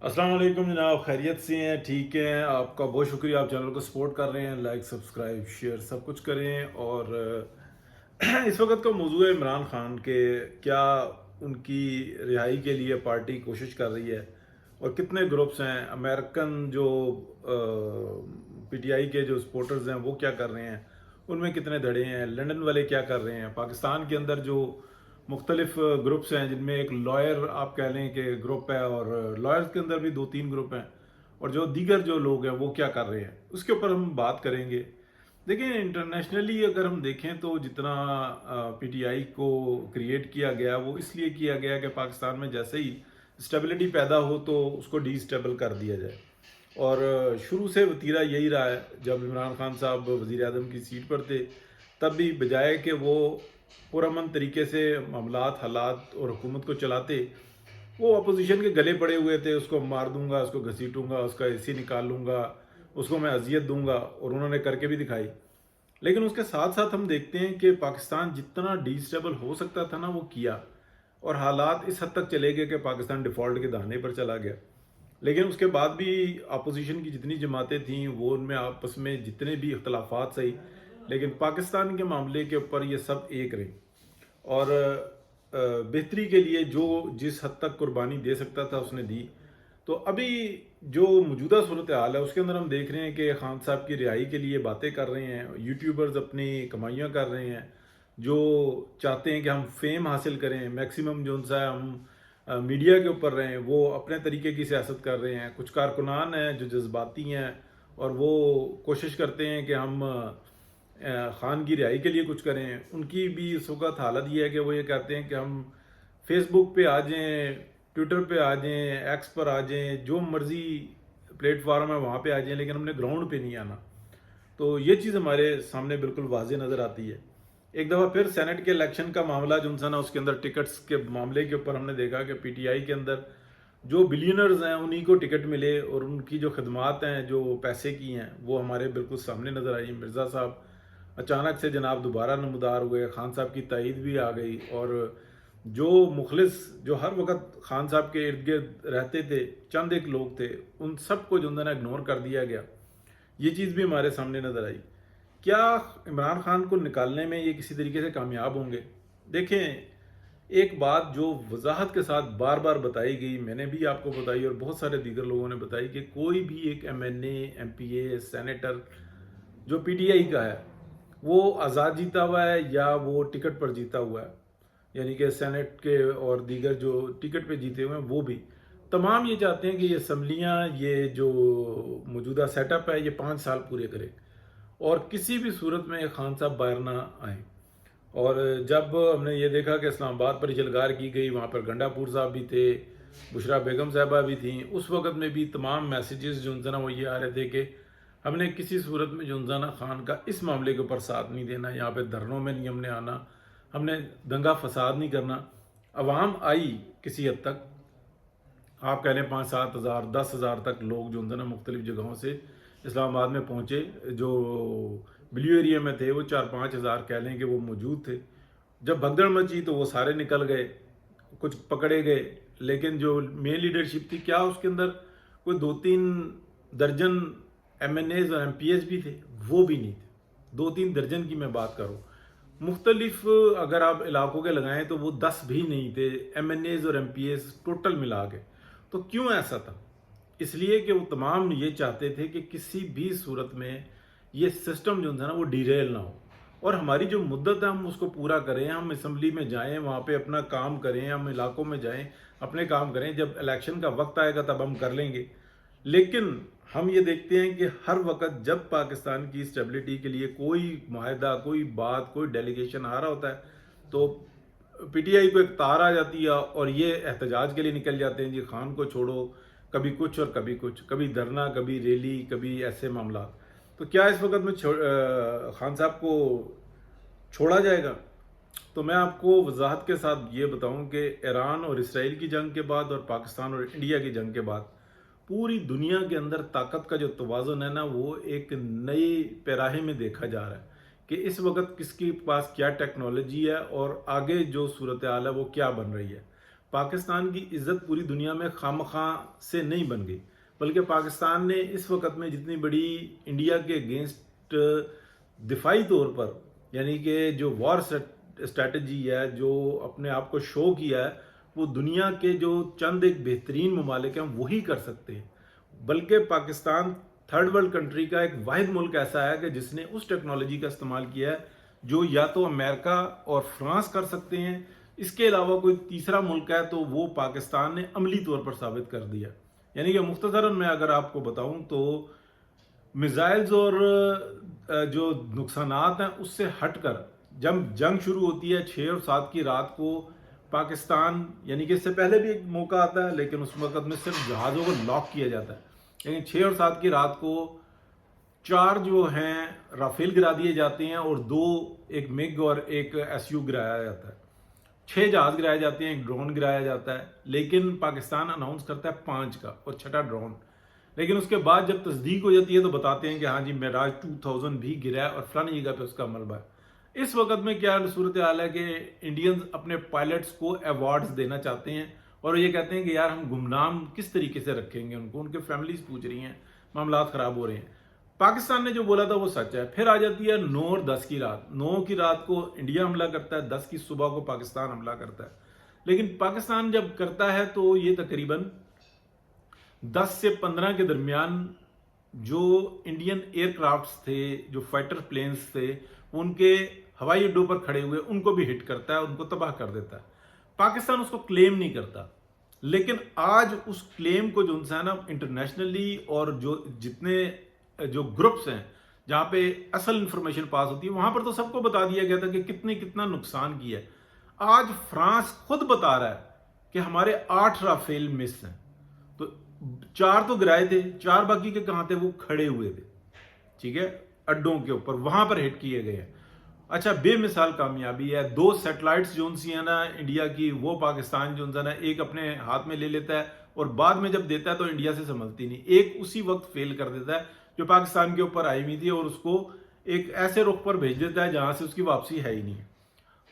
अस्सलाम वालेकुम जनाब, खैरियत से हैं? ठीक हैं? आपका बहुत शुक्रिया, आप चैनल को सपोर्ट कर रहे हैं। लाइक सब्सक्राइब शेयर सब कुछ करें। और इस वक्त का मौजू है इमरान खान के। क्या उनकी रिहाई के लिए पार्टी कोशिश कर रही है? और कितने ग्रुप्स हैं अमेरिकन जो पीटीआई के जो सपोर्टर्स हैं वो क्या कर रहे हैं? उनमें कितने धड़े हैं? लंदन वाले क्या कर रहे हैं? पाकिस्तान के अंदर जो मुख्तलिफ ग्रुप्स हैं, जिनमें एक लॉयर आप कह लें कि ग्रुप है, और लॉयर्स के अंदर भी दो तीन ग्रुप हैं, और जो दीगर जो लोग हैं वो क्या कर रहे हैं, उसके ऊपर हम बात करेंगे। देखिए, इंटरनेशनली अगर हम देखें तो जितना पीटीआई को क्रिएट किया गया वो इसलिए किया गया कि पाकिस्तान में जैसे ही स्टेबिलिटी पैदा हो तो उसको डिस्टेबल कर दिया जाए। और शुरू से वतीरा यही रहा है। जब इमरान खान साहब वज़ीर आज़म की सीट पर थे, तब भी बजाय कि वो पुरअमन तरीके से मामलात हालात और हुकूमत को चलाते, वो अपोजिशन के गले पड़े हुए थे। उसको मार दूंगा, उसको घसीटूंगा, उसका एसी निकाल लूंगा, उसको मैं अजियत दूंगा, और उन्होंने करके भी दिखाई। लेकिन उसके साथ साथ हम देखते हैं कि पाकिस्तान जितना डिस्टेबल हो सकता था ना वो किया, और हालात इस हद तक चले गए कि पाकिस्तान डिफ़ॉल्ट के दहाने पर चला गया। लेकिन उसके बाद भी अपोजिशन की जितनी जमातें थीं वो उनमें आपस में जितने भी इख्तलाफात सही, लेकिन पाकिस्तान के मामले के ऊपर ये सब एक रही। और बेहतरी के लिए जो जिस हद तक कुर्बानी दे सकता था उसने दी। तो अभी जो मौजूदा सूरत हाल है उसके अंदर हम देख रहे हैं कि खान साहब की रिहाई के लिए बातें कर रहे हैं, यूट्यूबर्स अपनी कमाइयाँ कर रहे हैं, जो चाहते हैं कि हम फेम हासिल करें, मैक्सिमम जो सा हम मीडिया के ऊपर रहें, वो अपने तरीके की सियासत कर रहे हैं। कुछ कारकुनान हैं जो जज्बाती हैं, और वो कोशिश करते हैं कि हम खान की रिहाई के लिए कुछ करें। उनकी भी इस वक्त हालत ये है कि वो ये कहते हैं कि हम फेसबुक पे आ जाएं, ट्विटर पे आ जाएं, एक्स पर आ जाएं, जो मर्जी प्लेटफार्म है वहाँ पे आ जाएं, लेकिन हमने ग्राउंड पे नहीं आना। तो ये चीज़ हमारे सामने बिल्कुल वाज़ेह नज़र आती है। एक दफ़ा फिर सेनेट के इलेक्शन का मामला जो सा ना, उसके अंदर टिकट्स के मामले के ऊपर हमने देखा कि पीटीआई के अंदर जो बिलियनर्स हैं उन्हीं को टिकट मिले, और उनकी जो खदमात हैं जो पैसे की हैं वो हमारे बिल्कुल सामने नज़र आई। मिर्ज़ा साहब अचानक से जनाब दोबारा नमदार हुए, खान साहब की तायद भी आ गई, और जो मुखलिस जो हर वक्त खान साहब के इर्द गिर्द रहते थे, चंद एक लोग थे, उन सबको जो है ना इग्नोर कर दिया गया। ये चीज़ भी हमारे सामने नज़र आई। क्या इमरान खान को निकालने में ये किसी तरीके से कामयाब होंगे? देखें, एक बात जो वजाहत के साथ बार बार बताई गई, मैंने भी आपको बताई और बहुत सारे दीगर लोगों ने बताई, कि कोई भी एक एमएनए, एमपीए, सेनेटर जो पीटीआई का है वो आज़ाद जीता हुआ है या वो टिकट पर जीता हुआ है, यानी कि सेनेट के और दीगर जो टिकट पे जीते हुए हैं वो भी तमाम ये चाहते हैं कि ये असम्बलियाँ, ये जो मौजूदा सेटअप है, ये 5 साल पूरे करे, और किसी भी सूरत में खान साहब बाहर ना आए। और जब हमने ये देखा कि इस्लामाबाद पर जलगार की गई, वहाँ पर गंडापुर साहब भी थे, बुशरा बेगम साहबा भी थी, उस वक़्त में भी तमाम मैसेजेस जो उनसे ना वो ये आ रहे थे कि हमने किसी सूरत में जुनजाना खान का इस मामले के ऊपर साथ नहीं देना, यहाँ पे धरनों में नहीं हमने आना, हमने दंगा फसाद नहीं करना। अवाम आई किसी हद तक, आप कह लें 5-7 हज़ार 10 हज़ार तक लोग जो ना मुख्तलिफ जगहों से इस्लामाबाद में पहुँचे। जो ब्लू एरिया में थे वो 4-5 हज़ार कह लें कि वो मौजूद थे। जब भगदड़ मची तो वो सारे निकल गए, कुछ पकड़े गए, लेकिन जो मेन लीडरशिप थी, क्या उसके अंदर कोई 2-3 दर्जन एमएनएज और एमपीएस भी थे? वो भी नहीं थे। 2-3 दर्जन की मैं बात करूँ, मुख्तलिफ अगर आप इलाकों के लगाएं तो वो 10 भी नहीं थे, एमएनएज और एमपीएस टोटल मिला के। तो क्यों ऐसा था? इसलिए कि वो तमाम ये चाहते थे कि किसी भी सूरत में ये सिस्टम जो था ना वो डिरेल ना हो, और हमारी जो मुद्दत है हम उसको पूरा करें, हम असम्बली में जाएं, वहाँ पे अपना काम करें, हम इलाकों में जाएं, अपने काम करें, जब इलेक्शन का वक्त आएगा तब हम कर लेंगे। लेकिन हम ये देखते हैं कि हर वक्त जब पाकिस्तान की स्टेबिलिटी के लिए कोई माहदा, कोई बात, कोई डेलीगेशन आ रहा होता है, तो पीटीआई को एक तार आ जाती है, और ये एहतजाज के लिए निकल जाते हैं, जी खान को छोड़ो, कभी कुछ और कभी कुछ, कभी धरना, कभी रैली, कभी ऐसे मामला। तो क्या इस वक्त में खान साहब को छोड़ा जाएगा? तो मैं आपको वजाहत के साथ ये बताऊं कि ईरान और इसराइल की जंग के बाद और पाकिस्तान और इंडिया की जंग के बाद पूरी दुनिया के अंदर ताकत का जो तवाज़ुन है ना वो एक नई पैराहे में देखा जा रहा है, कि इस वक्त किसके पास क्या टेक्नोलॉजी है और आगे जो सूरत हाल है वो क्या बन रही है। پاکستان کی عزت پوری دنیا میں خامخواہ سے نہیں بن گئی، بلکہ پاکستان نے اس وقت میں جتنی بڑی انڈیا کے اگینسٹ دفاعی طور پر، یعنی کہ جو وار اسٹریٹجی ہے، جو اپنے آپ کو شو کیا ہے، وہ دنیا کے جو چند ایک بہترین ممالک ہیں وہی کر سکتے ہیں۔ بلکہ پاکستان تھرڈ ورلڈ کنٹری کا ایک واحد ملک ایسا ہے کہ جس نے اس ٹیکنالوجی کا استعمال کیا ہے جو یا تو امریکہ اور فرانس کر سکتے ہیں، اس کے علاوہ کوئی تیسرا ملک ہے تو وہ پاکستان نے عملی طور پر ثابت کر دیا۔ یعنی کہ مختصراً میں اگر آپ کو بتاؤں تو میزائلز اور جو نقصانات ہیں اس سے ہٹ کر جب جنگ شروع ہوتی ہے 6 اور 7 کی رات کو، پاکستان، یعنی کہ اس سے پہلے بھی ایک موقع آتا ہے لیکن اس وقت میں صرف جہازوں کو لاک کیا جاتا ہے، لیکن 6 اور 7 کی رات کو 4 جو ہیں رافیل گرا دیے جاتے ہیں اور 2 ایک مگ اور ایک ایس یو گرایا جاتا ہے، 6 جہاز گرائے جاتے ہیں، ایک ڈرون گرایا جاتا ہے، لیکن پاکستان اناؤنس کرتا ہے 5 کا اور 6واں ڈرون۔ لیکن اس کے بعد جب تصدیق ہو جاتی ہے تو بتاتے ہیں کہ ہاں جی معراج 2000 بھی گرا ہے اور فلانی جگہ پہ اس کا ملبہ ہے۔ اس وقت میں کیا صورتحال ہے کہ انڈینز اپنے پائلٹس کو ایوارڈز دینا چاہتے ہیں اور یہ کہتے ہیں کہ یار ہم گمنام کس طریقے سے رکھیں گے ان کو، ان کے فیملیز پوچھ رہی ہیں، معاملات خراب ہو رہے ہیں۔ پاکستان نے جو بولا تھا وہ سچ ہے۔ پھر آ جاتی ہے 9 اور 10 کی رات، 9 کی رات کو انڈیا حملہ کرتا ہے، 10 کی صبح کو پاکستان حملہ کرتا ہے، لیکن پاکستان جب کرتا ہے تو یہ تقریباً 10 سے 15 کے درمیان جو انڈین ایئر کرافٹس تھے، جو فائٹر پلینز تھے، ان کے ہوائی اڈوں پر کھڑے ہوئے ان کو بھی ہٹ کرتا ہے، ان کو تباہ کر دیتا ہے۔ پاکستان اس کو کلیم نہیں کرتا، لیکن آج اس کلیم کو جو ہے نا انٹرنیشنلی اور جو جتنے جو گروپس ہیں جہاں پہ اصل انفارمیشن پاس ہوتی ہے وہاں پر تو سب کو بتا دیا گیا تھا کہ کتنا نقصان کیا ہے۔ آج فرانس خود بتا رہا ہے کہ ہمارے 8 رافیل مس ہیں، تو 4 تو گرائے تھے، 4 باقی کے کہاں تھے؟ وہ کھڑے ہوئے تھے، ٹھیک ہے، اڈوں کے اوپر، وہاں پر ہٹ کیے گئے ہیں۔ اچھا، بے مثال کامیابی ہے۔ 2 سیٹلائٹس جو سی ہیں نا انڈیا کی، وہ پاکستان جو ہے نا ایک اپنے ہاتھ میں لے لیتا ہے اور بعد میں جب دیتا ہے تو انڈیا سے سنبھلتی نہیں، ایک اسی وقت فیل کر دیتا ہے جو پاکستان کے اوپر آئی ہوئی تھی اور اس کو ایک ایسے رخ پر بھیج دیتا ہے جہاں سے اس کی واپسی ہے ہی نہیں۔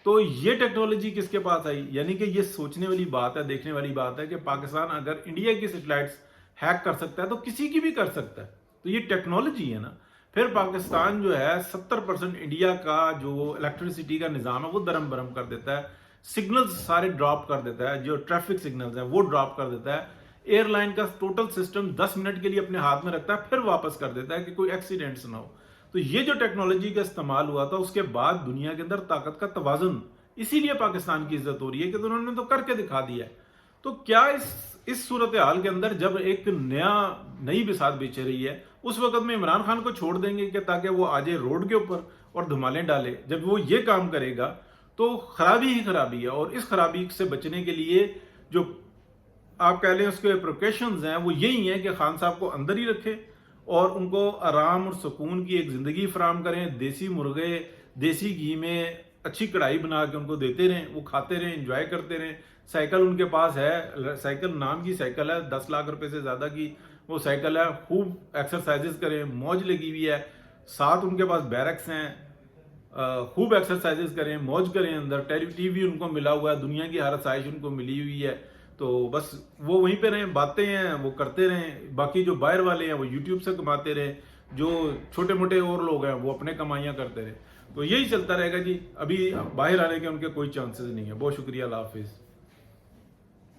تو یہ ٹیکنالوجی کس کے پاس آئی؟ یعنی کہ یہ سوچنے والی بات ہے، دیکھنے والی بات ہے کہ پاکستان اگر انڈیا کی سیٹلائٹس ہیک کر سکتا ہے تو کسی کی بھی کر سکتا ہے، تو یہ ٹیکنالوجی ہے نا۔ پھر پاکستان جو ہے 70% انڈیا کا جو الیکٹریسٹی کا نظام ہے وہ درم برم کر دیتا ہے، سگنلز سارے ڈراپ کر دیتا ہے، جو ٹریفک سگنلز ہیں وہ ڈراپ کر دیتا ہے، ایئر لائن کا ٹوٹل سسٹم 10 منٹ کے لیے اپنے ہاتھ میں رکھتا ہے، پھر واپس کر دیتا ہے کہ کوئی ایکسیڈنٹس نہ ہو۔ تو یہ جو ٹیکنالوجی کا استعمال ہوا تھا اس کے بعد دنیا کے اندر طاقت کا توازن، اسی لیے پاکستان کی عزت ہو رہی ہے کہ انہوں نے تو کر کے دکھا دیا ہے۔ تو کیا اس صورتحال کے اندر جب ایک نئی بساط بچ رہی ہے اس وقت میں عمران خان کو چھوڑ دیں گے کہ تاکہ وہ آ جائے روڈ کے اوپر اور دھمالیں ڈالے؟ جب وہ یہ کام کرے گا تو خرابی ہی خرابی ہے، اور اس خرابی سے بچنے کے لیے جو آپ کہہ لیں اس کے پروکیشنز ہیں وہ یہی ہیں کہ خان صاحب کو اندر ہی رکھیں اور ان کو آرام اور سکون کی ایک زندگی فراہم کریں، دیسی مرغے دیسی گھی میں اچھی کڑھائی بنا کے ان کو دیتے رہیں، وہ کھاتے رہیں، انجوائے کرتے رہیں۔ سائیکل ان کے پاس ہے، سائیکل نام کی سائیکل ہے، 10 لاکھ روپے سے زیادہ کی وہ سائیکل ہے، خوب ایکسرسائزز کریں، موج لگی ہوئی ہے، ساتھ ان کے پاس بیرکس ہیں، خوب ایکسرسائزز کریں، موج کریں، اندر ٹی وی ان کو ملا ہوا ہے، دنیا کی ہر آسائش ان کو ملی ہوئی ہے، تو بس وہ وہیں پہ رہیں، باتیں ہیں وہ کرتے رہیں، باقی جو باہر والے ہیں وہ یوٹیوب سے کماتے رہیں، جو چھوٹے موٹے اور لوگ ہیں وہ اپنے کمائیاں کرتے رہیں۔ تو یہی چلتا رہے گا جی، ابھی باہر آنے کے ان کے کوئی چانسز نہیں ہے۔ بہت شکریہ، اللہ حافظ۔